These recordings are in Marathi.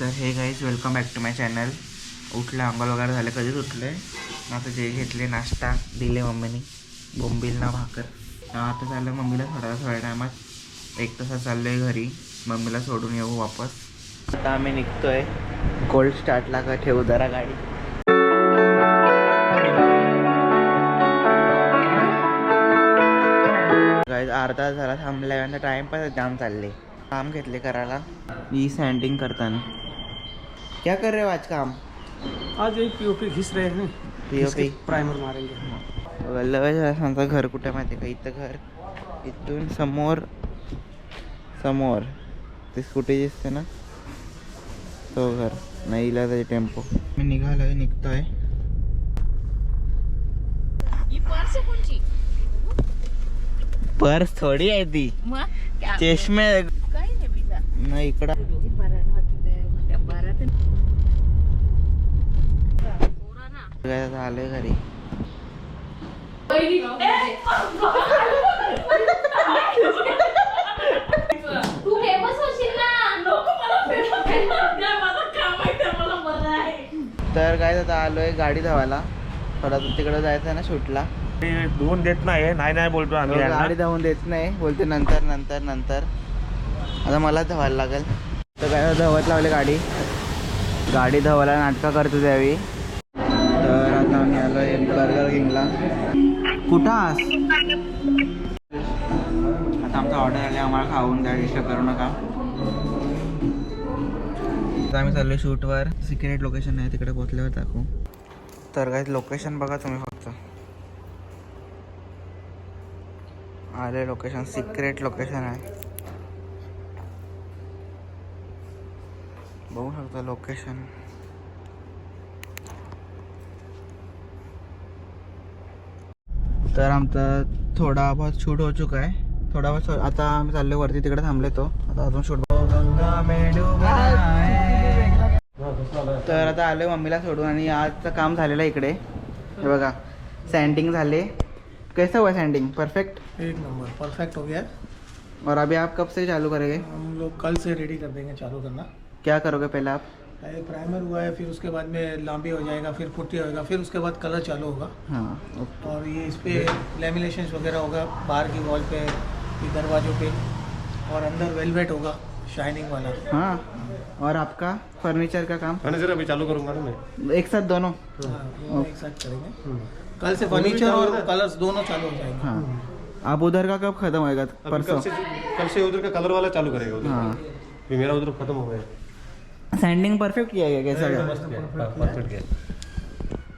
तर hey guys welcome back to my channel. उठलं आंघोळ वगैरे झालं, कधीच उठलं आहे. आता जे घेतले नाश्ता दिले मम्मीने, बोंबीलना भाकर. आता चाललं मम्मीला थोड्या टायमात 1 तासात चाललो आहे घरी, मम्मीला सोडून येऊ वापस. आता आम्ही निघतो आहे. कोल्ड स्टार्टला का ठेवू जरा गाडी. गाईज अर्धा तास झाला थांबल्यानंतर टाइमपास जाम चालले. काम घेतले करायला ई सॅन्डिंग करताना. क्या कर रहे हो आज काम? आज एक पीओपी घिस रहे हैं, पीओपी प्राइमर मारेंगे. वल्लभ घर कुठे माहिती का? इथं घर, इथून समोर समोर ती स्कूटी दिसते ना, तो घर नाही इला त्याचे टेम्पो. मी निघतोय. पर्स थोडी आहे ती, चष्मे नाही इकडं. आलोय घरी. तर काय आता आलोय गाडी धावायला. थोडा तिकडे जायचं आहे ना शूटला. धुवून देत नाही बोलतो आम्ही. गाडी धावून देत नाही, बोलते नंतर नंतर नंतर. आता मला धावायला लागेल. तर काय धावत लावले गाडी धावायला नाटकं करतो त्यावेळी. तर आता आम्ही आलोय बर्गर किंगला. कुठं आहात? आता आमचा ऑर्डर आले, आम्हाला खाऊन द्या, डिस्टर्ब करू नका. आता आम्ही चाललो शूटवर. सिक्रेट लोकेशन आहे, तिकडे पोहोचल्यावर दाखवू. तर काय लोकेशन बघा तुम्ही फक्त. आले लोकेशन, सिक्रेट लोकेशन आहे, बघू शकता लोकेशन. तर आमचा थोडा बहुत शूट हो चुका आहे. थोडा बहुत आता आम्ही चाललो वरती, तिकडे थांबले तो. आता अजून शूट. तर आता आलोय मम्मीला सोडून आणि आजचं काम झालेलं आहे इकडे. हे बघा सॅन्डिंग झाले. कैसा हुआ सैंडिंग? परफेक्ट, एक नंबर परफेक्ट हो गया. और अभी आप कब से चालू करेंगे? हम लोग कल से रेडी कर देंगे चालू करना. क्या करोगे पहले आप? पहले प्राइमर हुआ है, फिर उसके बाद में लांबी हो जाएगा, फिर पुट्टी होगा, फिर उसके बाद कलर चालू होगा. हाँ ओके. और ये इस पे लेमिनेशन वगैरह होगा बाहर की वॉल पे, दरवाजों पे, और अंदर वेलवेट होगा शाइनिंग वाला. हाँ, और आपका फर्नीचर का काम? फर्नीचर अभी चालू करूंगा ना मैं. एक साथ दोनों? हाँ, एक साथ करेंगे. कल से फर्नीचर और कलर्स दोनों चालू हो जाएंगे. हाँ. आप उधर का कब खत्म होएगा? परसों? कल से उधर का कलर वाला चालू करेगा उधर. हाँ. फिर मेरा उधर खत्म हो गया. सैंडिंग परफेक्ट किया है कैसा? परफेक्ट गया.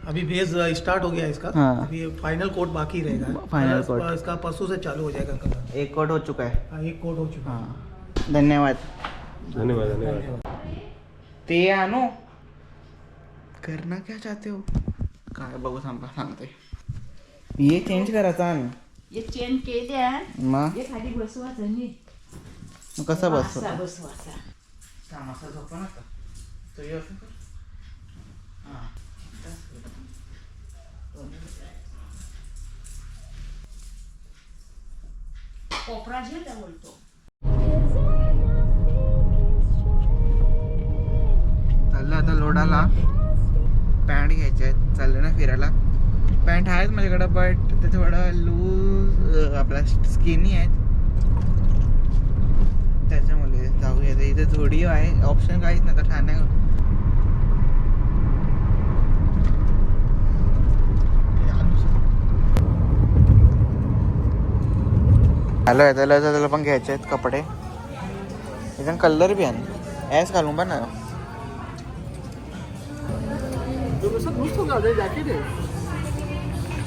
अभी बेस स्टार्ट हो गया इसका. हाँ. अभी फाइनल कोट बाकी रहेगा. फाइनल कोट इसका परसों से चालू हो जाएगा कलर. एक कोट हो चुका है. हाँ, एक कोट हो चुका है. हाँ धन्यवाद. धन्यवाद धन्यवाद. ते आणो. करना क्या चाहते हो? काय बघू सांगते. ये चेंज करायचा आणि ये चेंज केल्या मग ये खाली बसवायचं नी. कसं बसतो? बसवायचा कामाचा झोपा नका तो. ये असं कर. हां कोपरा झेल बोलतो. चाललं आता लोडाला. पॅन्ट घ्यायचे आहेत, चाललं ना फिरायला. पॅन्ट आहेत माझ्याकडं, बट ते थोडं लूज आपला स्किनी आहेत, त्याच्यामुळे जाऊया. इथे झोडिओ आहे, ऑप्शन काहीच नाही तर ठाणे. हॅलो आहे त्याला पण घ्यायचे आहेत कपडे. एकदम कलर बी आहे. ॲस घालून पण ना.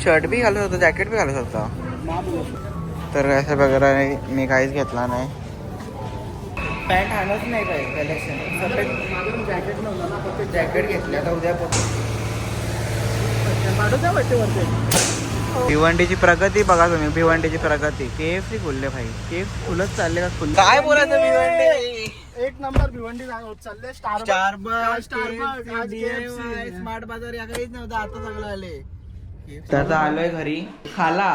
शर्ट भी घालू शकतो, जॅकेट भी घालू शकतो. तर असं वगैरे मी काहीच घेतला नाही. पॅन्ट आणत नाही काय कलेक्शन. जॅकेट घेतले आता उद्या. भिवंडीची प्रगती बघा तुम्ही. भिवंडीची प्रगती. KFC खुलले भाई. KFC खुलत चालले का? खुल काय बोलायचं भिवंडी? एक नंबर भिवंडी चालले. स्टारबक्स, स्मार्ट बाजार या काहीच नव्हतं, आता सगळं आले. तर आलोय घरी. खाला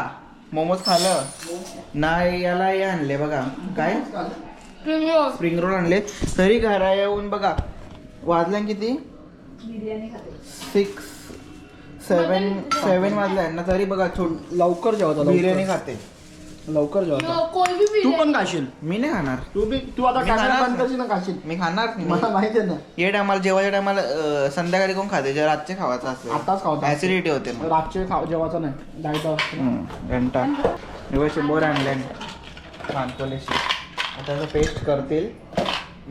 मोमोज खालं नाही. याला हे आणले बघा, काय स्प्रिंग रोल आणले. तरी घरा येऊन बघा वाजल्या किती बिर्याणी खाते 7 वाजल्या ना तरी बघा लवकर जेवतो बिर्याणी खाते. लवकर जेवतो कोई भी तू पण खाशील. मी नाही खाणार. तू आता मी खाणार खाणार बंद करशील ना खाशील. मी खाणार मला नाही. माहिती आहे ना. ये टायमाला जेवायच्या टायमाला संध्याकाळी कोण खाते जेव्हा रातचे खावायचं आताच असतं खावतो. ऍसिडिटी होते मग. रातचे जेवायचं नाही डायट घंटा एवढे बोर आणले मानकोलेशी. आता त्याचं पेस्ट करतील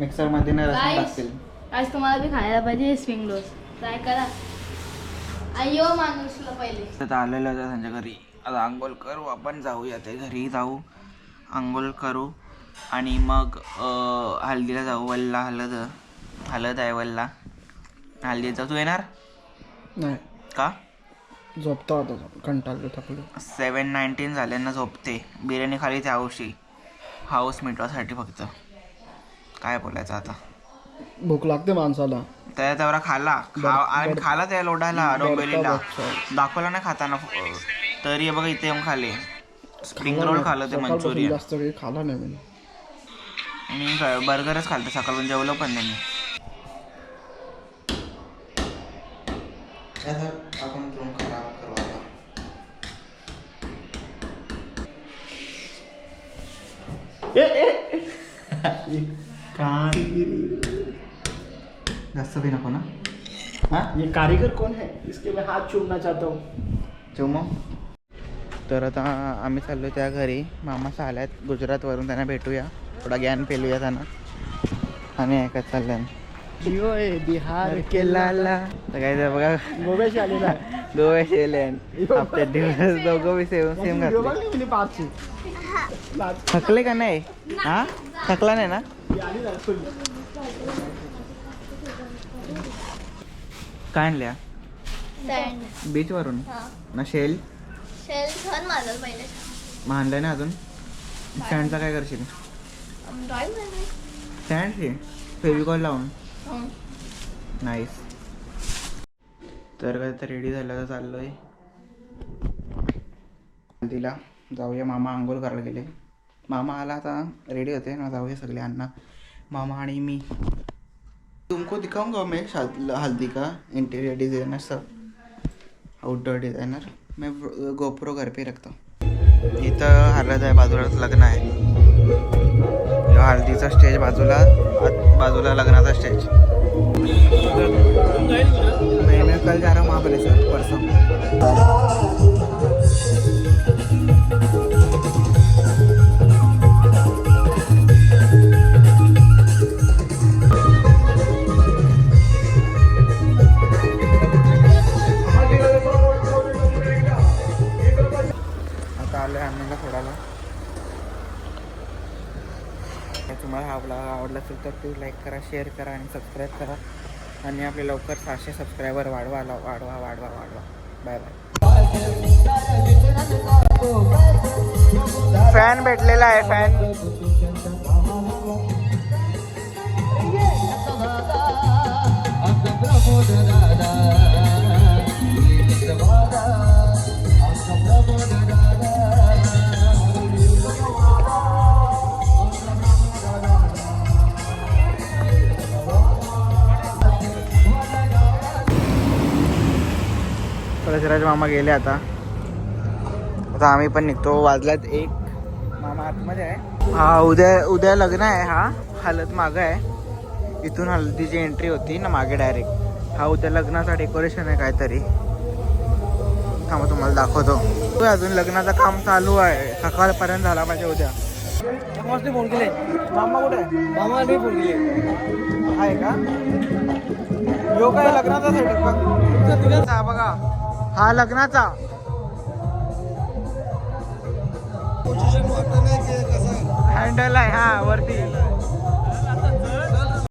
मिक्सरमध्ये ना रसून टाकतील. आज तुम्हाला बी खायला पाहिजे स्प्रिंग रोल्स ट्राय करा. अय्यो माणूसला पहिले आता आलेलं होतं त्यांच्या घरी. आता आंघोळ करू आपण जाऊया ते घरी जाऊ आंघोळ करू आणि मग हल्दीला जाऊ. वल्ला हलद आहे वल्ला हल्दीत जाऊ. तू येणार नाही का? झोपतो आता कंटाळलो थकलो. 7:19 झाल्यांना झोपते. बिर्याणी खाली त्या हाऊस मिटवासाठी फक्त. काय बोलायचं आता. भूक लागते माणसाला. त्या तेवढा आम्ही खाला त्या लोढाला डोंबिवलीला दाखवला नाही खाताना तरी बघा इथे येऊन खाले. स्प्रिंग रोल खाल्लं ते मंचुरियन. जास्त काही खाला नाही मी बर्गरच खालतो सकाळ पण जेवलो पण नाही. आपण खराब करू जास्त भी नको ना. हाँ ये कारीगर कौन है इसके मैं हाथ चूमना चाहता हूँ. चुमो. तर आता आम्ही चाललो त्या घरी. मामाचा आल्यात गुजरातवरून. त्यांना भेटूया थोडा ज्ञान पेलूया त्यांना आणि ऐकत चाललं बिहार के लाला. तर काय ते बघा गोव्याशी आलेला आहे. गोव्याचे हप्त्यात दिवस दोघं बी सेम घातले. थकले का नाही? हा थकला नाही ना. काय आणल्या बीच वरून ना शेल छान माझं पहिले मग आणलंय ना अजून. स्टँडचा काय करशील? स्टँडशी फेविकॉल लावून नाईस. तर काय तर रेडी झालं तर चाललोय तिला जाऊया. मामा आंघोळ करायला गेले. मामा आला आता रेडी होते ना. जाऊया सगळे अण्णा मामा आणि मी. तुमको दिखाऊंगा मैं हल्दी का इंटीरियर डिज़ाइनर सब आउटडोर डिज़ाइनर. मैं गोप्रो घर पे रखता हूँ. इथं हळद आहे बाजूलाच लग्न आहे. हल्दीचा स्टेज बाजूला लग्नाचा स्टेज. मैं कल जा रहा हूँ महाबलेश्वर परसों. अण्णाला सोडायला. तुम्हाला हा ब्लॉग आवडला असेल तर प्लीज लाईक करा, शेअर करा आणि सबस्क्राईब करा. आणि आपले लवकर 700 सबस्क्रायबर वाढवा. Bye bye. फॅन भेटलेला आहे फॅन. पृथ्वीराज मामा गेले आता आम्ही पण निघतो. वाजल्यात 1. मामा आतमध्ये आहे. हा उद्या लग्न आहे. हा हळद मागं आहे. इथून हळदीची एंट्री होती ना मागे डायरेक्ट. हा उद्या लग्नाचा डेकोरेशन आहे काहीतरी. थांबा तुम्हाला दाखवतो. अजून लग्नाचं काम चालू आहे. सकाळपर्यंत झाला पाहिजे उद्या. फोन केले. मामा कुठे आहे? मामा नाही फोन केले. आहे का? यो काय लग्नाचा सेटअप बघा. हा लग्नाचा हँडल आहे. हा वरती